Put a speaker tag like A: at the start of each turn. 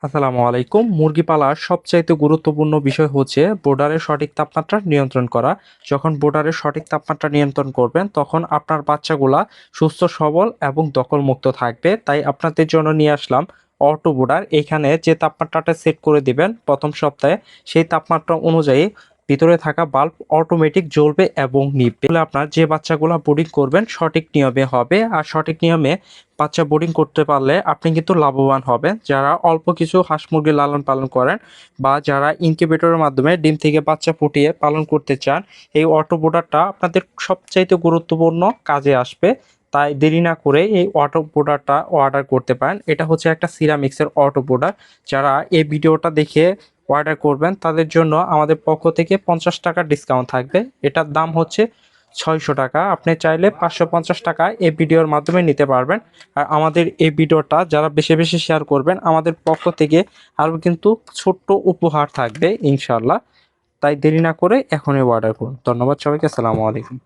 A: আসসালামু আলাইকুম। মুরগি পালার সবচাইতে গুরুত্বপূর্ণ বিষয় হচ্ছে বোর্ডারের সঠিক তাপমাত্রা নিয়ন্ত্রণ করা। যখন বোর্ডারের সঠিক তাপমাত্রা নিয়ন্ত্রণ করবেন, তখন আপনার বাচ্চাগুলা সুস্থ সবল এবং দখলমুক্ত থাকবে। তাই আপনাদের জন্য নিয়ে আসলাম অটো বোর্ডার। এখানে যে তাপমাত্রাটা সেট করে দিবেন প্রথম সপ্তাহে, সেই তাপমাত্রা অনুযায়ী ভিতরে থাকা বাল্ব অটোমেটিক জ্বলবে এবং নিভবে। তাহলে আপনার যে বাচ্চাগুলা বোর্ডিং করবেন সঠিক নিয়মে হবে, আর সঠিক নিয়মে বাচ্চা বোর্ডিং করতে পারলে আপনি কিন্তু লাভবান হবেন। যারা অল্প কিছু হাঁস মুরগি লালন পালন করেন বা যারা ইনকিউবেটরের মাধ্যমে ডিম থেকে বাচ্চা ফুটিয়ে পালন করতে চান, এই অটো বোর্ডারটা আপনাদের সবচাইতে গুরুত্বপূর্ণ কাজে আসবে। তাই দেরি না করে এই অটো বোর্ডারটা অর্ডার করতে পারেন। এটা হচ্ছে একটা সিরামিক্সের অটো বোর্ডার। যারা এই ভিডিওটা দেখে অর্ডার করবেন তাদের জন্য আমাদের পক্ষ থেকে 50 টাকা ডিসকাউন্ট থাকবে। এটার দাম হচ্ছে 600 টাকা। আপনি চাইলে 550 টাকা এই ভিডিওর মাধ্যমে নিতে পারবেন। আর আমাদের এই ভিডিওটা যারা বেশি বেশি শেয়ার করবেন, আমাদের পক্ষ থেকে আরও কিন্তু ছোট্ট উপহার থাকবে ইনশাল্লাহ। তাই দেরি না করে এখনই অর্ডার করুন। ধন্যবাদ সবাইকে। আসসালামু আলাইকুম।